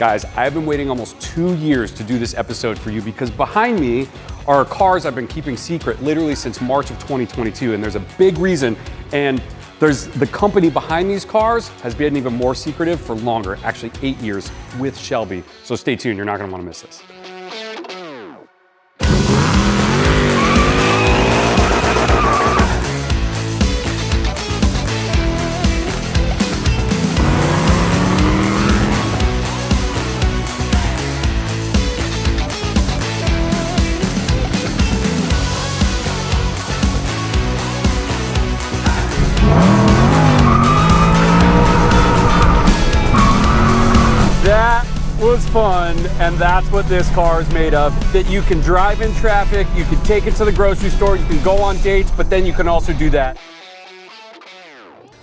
Guys, I've been waiting almost 2 years to do this episode for you because behind me are cars I've been keeping secret literally since March of 2022, and there's a big reason, and there's the company behind these cars has been even more secretive for longer, actually 8 years with Shelby. So stay tuned, you're not gonna wanna miss this. That was fun, and that's what this car is made of. That you can drive in traffic, you can take it to the grocery store, you can go on dates, but then you can also do that.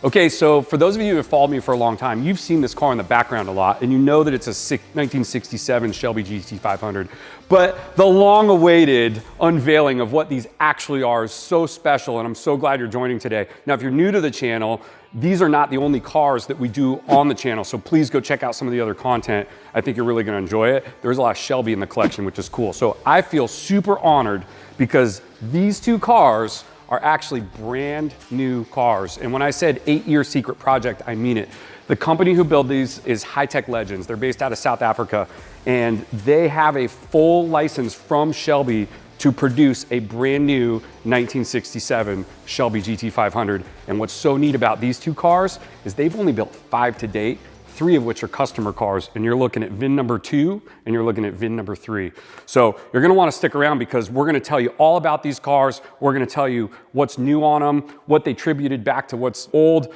Okay, so for those of you who have followed me for a long time, you've seen this car in the background a lot, and you know that it's a 1967 Shelby GT500. But the long-awaited unveiling of what these actually are is so special, and I'm so glad you're joining today. Now, if you're new to the channel, these are not the only cars that we do on the channel, so please go check out some of the other content. I think you're really gonna enjoy it. There's a lot of Shelby in the collection, which is cool. So I feel super honored because these two cars are actually brand new cars. And when I said 8-year secret project, I mean it. The company who built these is HiTech Legends. They're based out of South Africa, and they have a full license from Shelby to produce a brand new 1967 Shelby GT500. And what's so neat about these two cars is they've only built 5 to date, 3 of which are customer cars, and you're looking at VIN number 2 and you're looking at VIN number 3. So you're gonna wanna stick around because we're gonna tell you all about these cars. We're gonna tell you what's new on them, what they tributed back to what's old.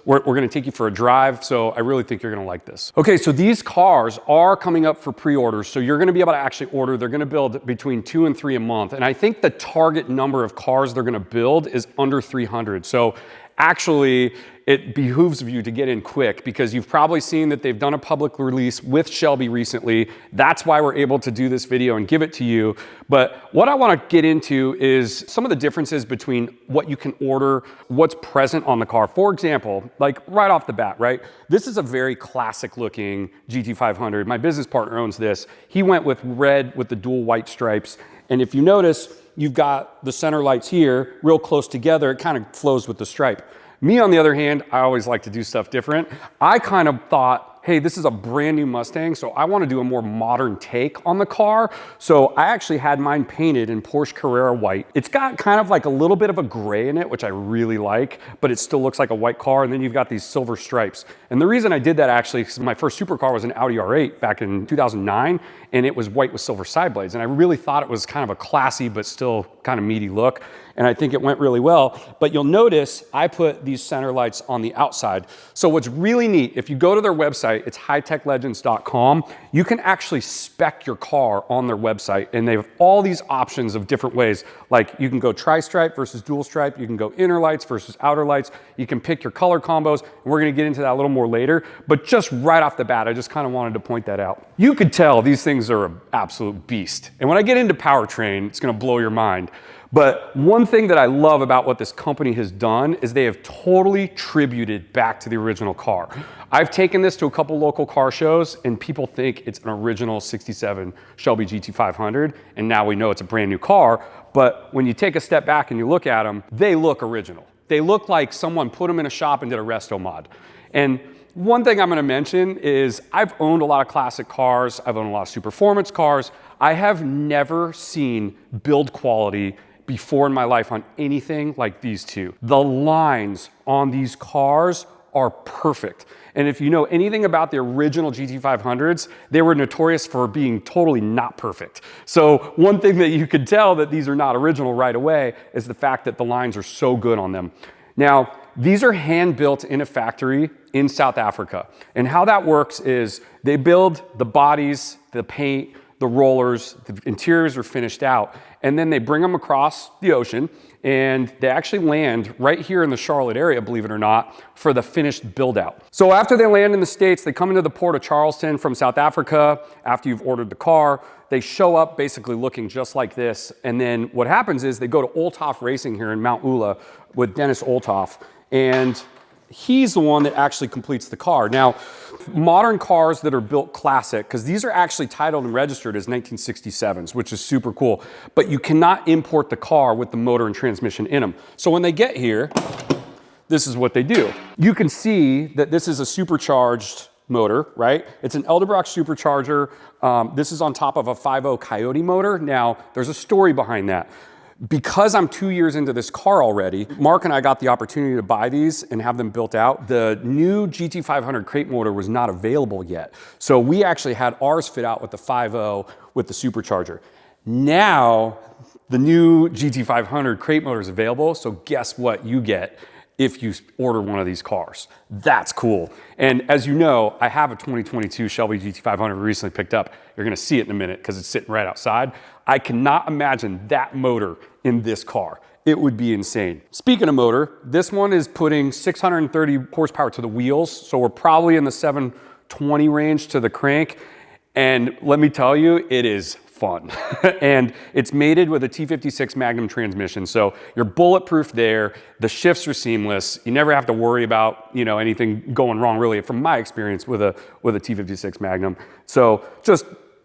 We're gonna take you for a drive, so I really think you're gonna like this. Okay, so these cars are coming up for pre-orders, so you're gonna be able to actually order. They're gonna build between 2 and 3 a month, and I think the target number of cars they're gonna build is under 300. So actually, it behooves of you to get in quick because you've probably seen that they've done a public release with Shelby recently. That's why we're able to do this video and give it to you. But what I want to get into is some of the differences between what you can order, what's present on the car. For example, like right off the bat, right? This is a very classic looking GT500. My business partner owns this. He went with red with the dual white stripes. And if you notice, you've got the center lights here real close together. It kind of flows with the stripe. Me, on the other hand, I always like to do stuff different. I kind of thought, hey, this is a brand new Mustang, so I want to do a more modern take on the car. So I actually had mine painted in Porsche Carrera white. It's got kind of like a little bit of a gray in it, which I really like, but it still looks like a white car. And then you've got these silver stripes. And the reason I did that actually, because my first supercar was an Audi R8 back in 2009, and it was white with silver side blades. And I really thought it was kind of a classy, but still kind of meaty look. And I think it went really well. But you'll notice I put these center lights on the outside. So what's really neat, if you go to their website, it's HiTechLegends.com, you can actually spec your car on their website, and they have all these options of different ways. Like you can go tri-stripe versus dual stripe, you can go inner lights versus outer lights, you can pick your color combos, and we're gonna get into that a little more later. But just right off the bat, I just kind of wanted to point that out. You could tell these things are an absolute beast. And when I get into powertrain, it's gonna blow your mind. But one thing that I love about what this company has done is they have totally tributed back to the original car. I've taken this to a couple local car shows and people think it's an original 67 Shelby GT500, and now we know it's a brand new car. But when you take a step back and you look at them, they look original. They look like someone put them in a shop and did a resto mod. And one thing I'm gonna mention is I've owned a lot of classic cars. I've owned a lot of super-performance cars. I have never seen build quality before in my life on anything like these two. The lines on these cars are perfect. And if you know anything about the original GT500s, they were notorious for being totally not perfect. So one thing that you could tell that these are not original right away is the fact that the lines are so good on them. Now, these are hand built in a factory in South Africa. And how that works is they build the bodies, the paint, the rollers, the interiors are finished out, and then they bring them across the ocean, and they actually land right here in the Charlotte area, believe it or not, for the finished build out. So after they land in the States, they come into the port of Charleston from South Africa. After you've ordered the car, they show up basically looking just like this. And then what happens is they go to Olthoff Racing here in Mount Ula with Dennis Olthoff, and he's the one that actually completes the car. Now, modern cars that are built classic, because these are actually titled and registered as 1967s, which is super cool, but you cannot import the car with the motor and transmission in them. So when they get here, this is what they do. You can see that this is a supercharged motor, right? It's an Edelbrock supercharger. This is on top of a 5.0 Coyote motor. Now, there's a story behind that. Because I'm 2 years into this car already, Mark and I got the opportunity to buy these and have them built out. The new GT500 crate motor was not available yet. So we actually had ours fit out with the 5.0 with the supercharger. Now, the new GT500 crate motor is available, so guess what you get if you order one of these cars. That's cool. And as you know, I have a 2022 Shelby GT500 recently picked up. You're gonna see it in a minute because it's sitting right outside. I cannot imagine that motor in this car. It would be insane. Speaking of motor, this one is putting 630 horsepower to the wheels, so we're probably in the 720 range to the crank. And let me tell you, it is fun. And it's mated with a T56 Magnum transmission, so you're bulletproof there. The shifts are seamless. You never have to worry about, you know, anything going wrong, really, from my experience with a T56 Magnum. So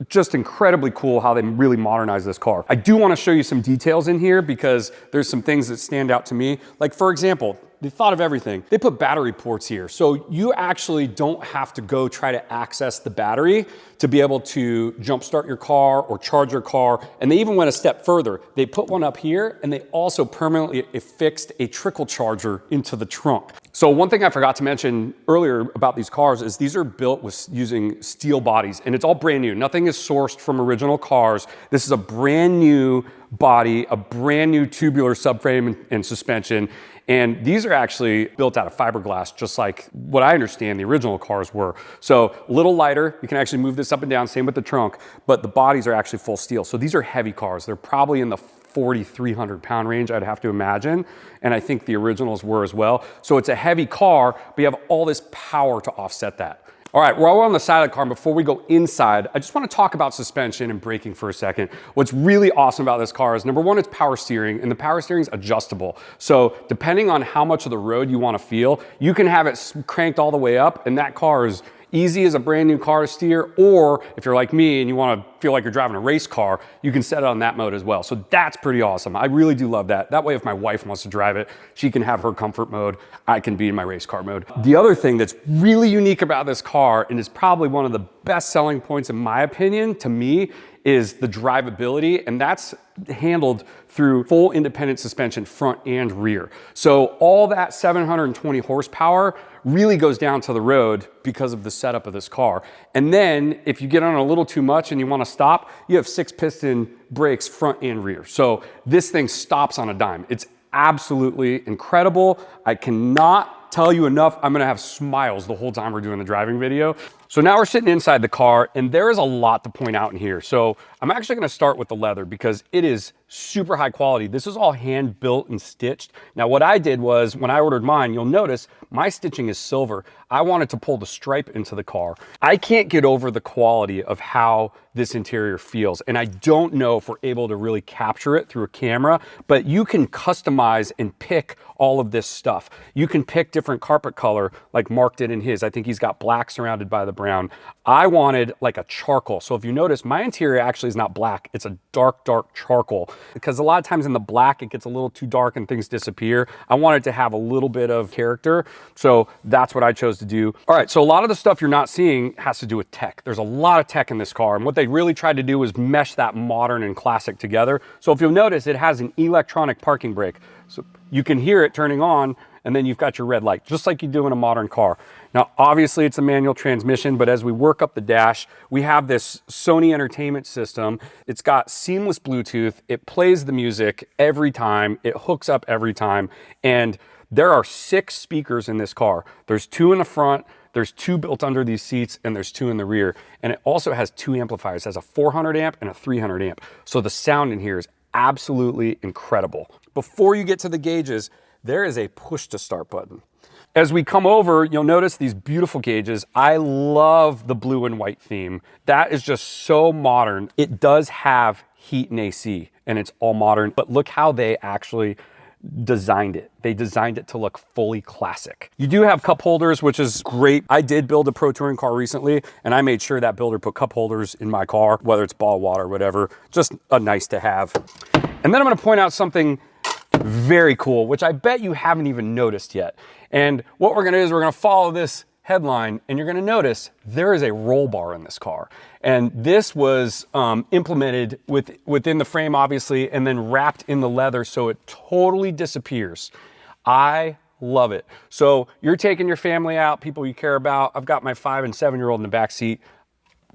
just incredibly cool how they really modernized this car. I do want to show you some details in here because there's some things that stand out to me. Like, for example, they thought of everything. They put battery ports here. So you actually don't have to go try to access the battery to be able to jumpstart your car or charge your car. And they even went a step further. They put one up here and they also permanently affixed a trickle charger into the trunk. So one thing I forgot to mention earlier about these cars is these are built with using steel bodies and it's all brand new. Nothing is sourced from original cars. This is a brand new body, a brand new tubular subframe and suspension. And these are actually built out of fiberglass, just like what I understand the original cars were. So a little lighter, you can actually move this up and down, same with the trunk, but the bodies are actually full steel. So these are heavy cars. They're probably in the 4,300 pound range, I'd have to imagine. And I think the originals were as well. So it's a heavy car, but you have all this power to offset that. All right, while we're on the side of the car, and before we go inside, I just want to talk about suspension and braking for a second. What's really awesome about this car is, number one, it's power steering, and the power steering is adjustable. So depending on how much of the road you want to feel, you can have it cranked all the way up, and that car is easy as a brand new car to steer, or if you're like me and you want to feel like you're driving a race car, you can set it on that mode as well. So that's pretty awesome. I really do love that. That way, if my wife wants to drive it, she can have her comfort mode. I can be in my race car mode. The other thing that's really unique about this car, and is probably one of the best selling points in my opinion, to me, is the drivability, and that's handled through full independent suspension, front and rear. So all that 720 horsepower really goes down to the road because of the setup of this car. And then if you get on a little too much and you want to stop, you have 6-piston brakes front and rear. So this thing stops on a dime. It's absolutely incredible. I cannot tell you enough. I'm gonna have smiles the whole time we're doing the driving video. So now we're sitting inside the car and there is a lot to point out in here. So I'm actually gonna start with the leather because it is super high quality. This is all hand built and stitched. Now what I did was, when I ordered mine, you'll notice my stitching is silver. I wanted to pull the stripe into the car. I can't get over the quality of how this interior feels. And I don't know if we're able to really capture it through a camera, but you can customize and pick all of this stuff. You can pick different carpet color like Mark did in his. I think he's got black surrounded by the brown. I wanted like a charcoal. So if you notice, my interior actually is not black. It's a dark, dark charcoal, because a lot of times in the black, it gets a little too dark and things disappear. I wanted to have a little bit of character. So that's what I chose to do. All right, so a lot of the stuff you're not seeing has to do with tech. There's a lot of tech in this car. And what they really tried to do was mesh that modern and classic together. So if you'll notice, it has an electronic parking brake. So you can hear it turning on, and then you've got your red light, just like you do in a modern car. Now, obviously it's a manual transmission, but as we work up the dash, we have this Sony entertainment system. It's got seamless Bluetooth. It plays the music every time. It hooks up every time. And there are 6 speakers in this car. There's 2 in the front, there's 2 built under these seats, and there's 2 in the rear. And it also has 2 amplifiers. It has a 400 amp and a 300 amp. So the sound in here is absolutely incredible. Before you get to the gauges, there is a push to start button. As we come over, you'll notice these beautiful gauges. I love the blue and white theme. That is just so modern. It does have heat and AC, and it's all modern, but look how they actually designed it. They designed it to look fully classic. You do have cup holders, which is great. I did build a pro touring car recently, and I made sure that builder put cup holders in my car, whether it's bottled water, whatever, just a nice to have. And then I'm gonna point out something very cool, which I bet you haven't even noticed yet. And what we're gonna do is we're gonna follow this headline, and you're gonna notice there is a roll bar in this car. And this was implemented within the frame, obviously, and then wrapped in the leather so it totally disappears. I love it. So you're taking your family out, people you care about. I've got my 5 and 7-year-old in the back seat.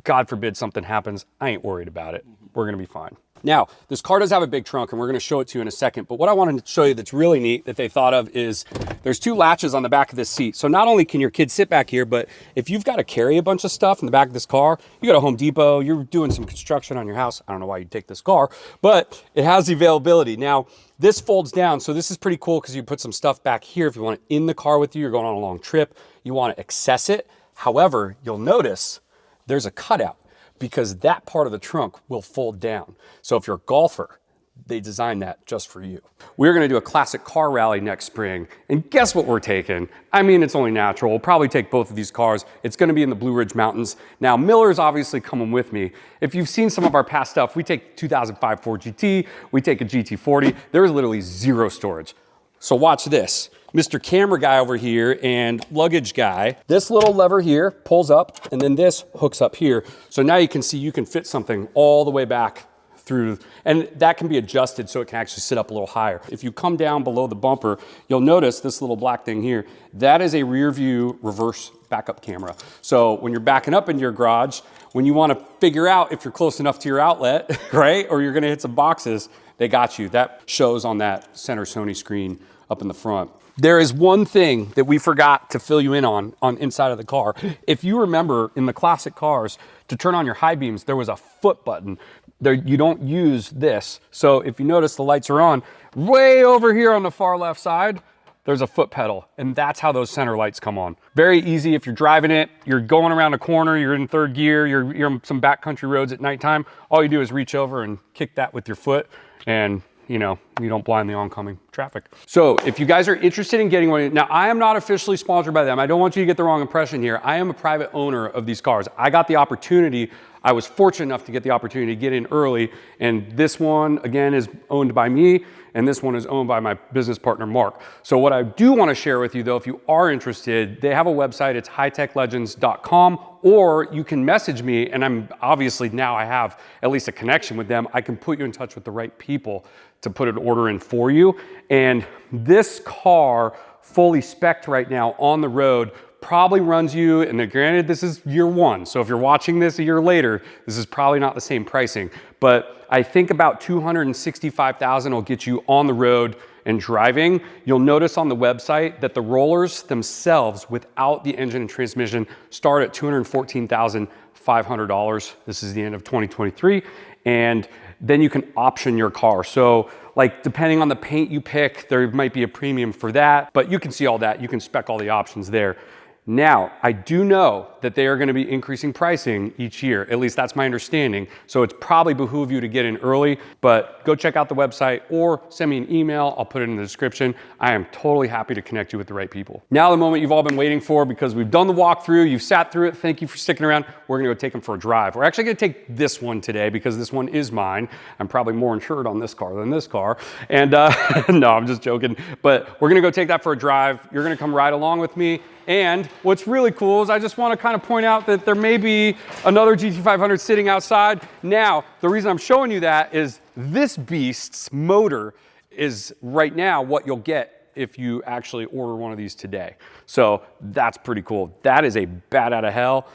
God forbid something happens, I ain't worried about it. We're gonna be fine. Now, this car does have a big trunk, and we're gonna show it to you in a second, but what I wanted to show you that's really neat that they thought of is there's 2 latches on the back of this seat. So not only can your kids sit back here, but if you've gotta carry a bunch of stuff in the back of this car, you go to Home Depot, you're doing some construction on your house, I don't know why you'd take this car, but it has the availability. Now, this folds down, so this is pretty cool because you put some stuff back here if you want it in the car with you, you're going on a long trip, you wanna access it. However, you'll notice there's a cutout, because that part of the trunk will fold down. So if you're a golfer, they designed that just for you. We're gonna do a classic car rally next spring, and guess what we're taking? I mean, it's only natural. We'll probably take both of these cars. It's gonna be in the Blue Ridge Mountains. Now, Miller's obviously coming with me. If you've seen some of our past stuff, we take 2005 Ford GT, we take a GT40. There is literally 0 storage. So watch this. Mr. Camera guy over here and luggage guy, this little lever here pulls up, and then this hooks up here. So now you can see you can fit something all the way back through, and that can be adjusted so it can actually sit up a little higher. If you come down below the bumper, you'll notice this little black thing here. That is a rear view reverse backup camera. So when you're backing up into your garage, when you want to figure out if you're close enough to your outlet, right, or you're going to hit some boxes, they got you. That shows on that center Sony screen up in the front. There is one thing that we forgot to fill you in on inside of the car. If you remember in the classic cars, to turn on your high beams, there was a foot button. There, you don't use this. So if you notice the lights are on, way over here on the far left side, there's a foot pedal, and that's how those center lights come on. Very easy if you're driving it, you're going around a corner, you're in 3rd gear, you're on some backcountry roads at nighttime, all you do is reach over and kick that with your foot, and you know, you don't blind the oncoming traffic. So if you guys are interested in getting one, now I am not officially sponsored by them. I don't want you to get the wrong impression here. I am a private owner of these cars. I got the opportunity, I was fortunate enough to get the opportunity to get in early, and this one, again, is owned by me, and this one is owned by my business partner, Mark. So what I do want to share with you, though, if you are interested, they have a website, it's HiTechLegends.com, or you can message me, and I'm obviously now I have at least a connection with them. I can put you in touch with the right people to put an order in for you. And this car, fully spec'd right now on the road, probably runs you, and granted this is year 1, so if you're watching this a year later, this is probably not the same pricing, but I think about $265,000 will get you on the road and driving. You'll notice on the website that the rollers themselves without the engine and transmission start at $214,500. This is the end of 2023, and then you can option your car. So like depending on the paint you pick, there might be a premium for that, but you can see all that. You can spec all the options there. Now, I do know that they are going to be increasing pricing each year. At least that's my understanding. So it's probably behoove you to get in early, but go check out the website or send me an email. I'll put it in the description. I am totally happy to connect you with the right people. Now the moment you've all been waiting for, because we've done the walkthrough, you've sat through it. Thank you for sticking around. We're going to go take them for a drive. We're actually going to take this one today because this one is mine. I'm probably more insured on this car than this car. And no, I'm just joking. But we're going to go take that for a drive. You're going to come ride along with me. And what's really cool is I just want to kind of point out that there may be another GT500 sitting outside. Now, the reason I'm showing you that is this beast's motor is right now what you'll get if you actually order one of these today. So that's pretty cool. That is a bat out of hell.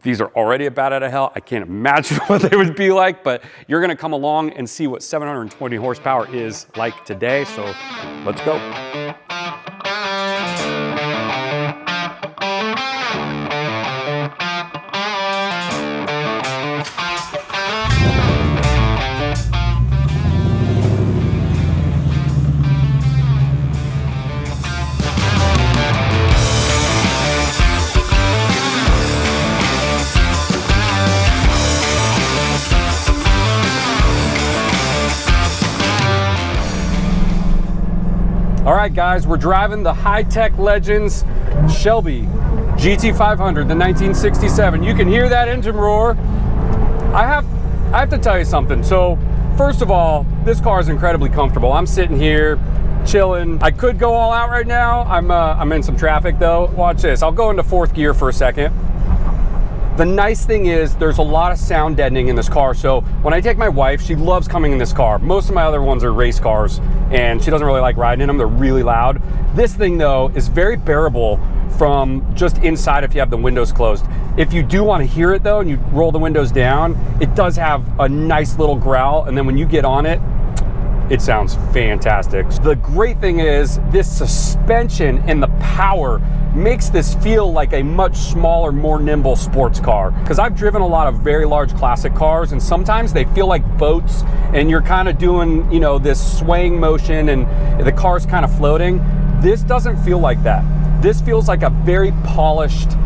These are already a bat out of hell. I can't imagine what they would be like, but you're going to come along and see what 720 horsepower is like today. So let's go. All right, guys, we're driving the HiTech Legends Shelby GT500, the 1967. You can hear that engine roar. I have to tell you something. So, first of all, this car is incredibly comfortable. I'm sitting here chilling. I could go all out right now. I'm in some traffic though. Watch this. I'll go into fourth gear for a second. The nice thing is there's a lot of sound deadening in this car. So when I take my wife, she loves coming in this car. Most of my other ones are race cars and she doesn't really like riding in them. They're really loud. This thing though is very bearable from just inside if you have the windows closed. If you do want to hear it though and you roll the windows down, it does have a nice little growl, and then when you get on it, it sounds fantastic. The great thing is this suspension and the power makes this feel like a much smaller, more nimble sports car. Because I've driven a lot of very large classic cars, and sometimes they feel like boats and you're kind of doing, you know, this swaying motion and the car's kind of floating. This doesn't feel like that. This feels like a very polished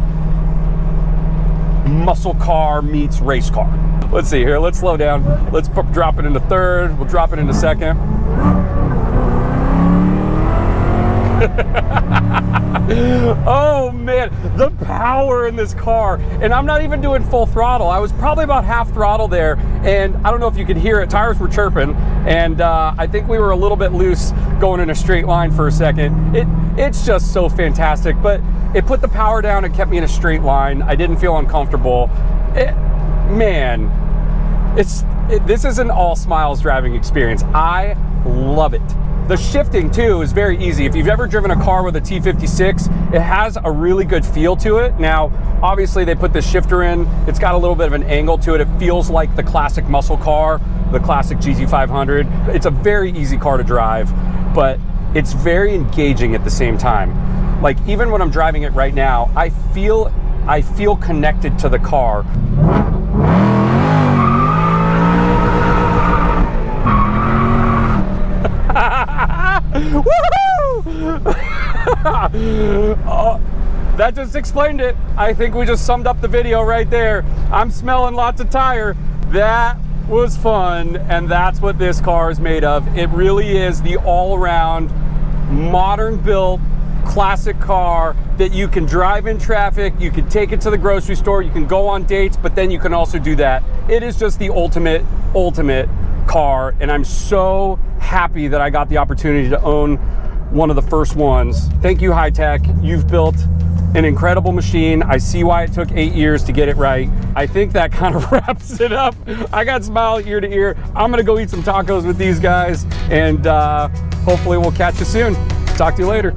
muscle car meets race car. Let's see here, let's slow down. Let's drop it into third, we'll drop it into second. Oh man, the power in this car. And I'm not even doing full throttle. I was probably about half throttle there, and I don't know if you could hear it, tires were chirping, and I think we were a little bit loose going in a straight line for a second. It's just so fantastic, but it put the power down, it kept me in a straight line. I didn't feel uncomfortable. Man, this is an all smiles driving experience. I love it. The shifting too is very easy. If you've ever driven a car with a T56, it has a really good feel to it. Now, obviously they put the shifter in, it's got a little bit of an angle to it. It feels like the classic muscle car, the classic GT500. It's a very easy car to drive, but it's very engaging at the same time. Like even when I'm driving it right now, I feel connected to the car. Woohoo! Oh, that just explained it. I think we just summed up the video right there. I'm smelling lots of tire. That was fun, and that's what this car is made of. It really is the all-around, modern-built, classic car that you can drive in traffic, you can take it to the grocery store, you can go on dates, but then you can also do that. It is just the ultimate car, and I'm so happy that I got the opportunity to own one of the first ones. Thank you, HiTech. You've built an incredible machine. I see why it took 8 years to get it right. I think that kind of wraps it up. I got smile ear to ear. I'm gonna go eat some tacos with these guys, and hopefully we'll catch you soon. Talk to you later.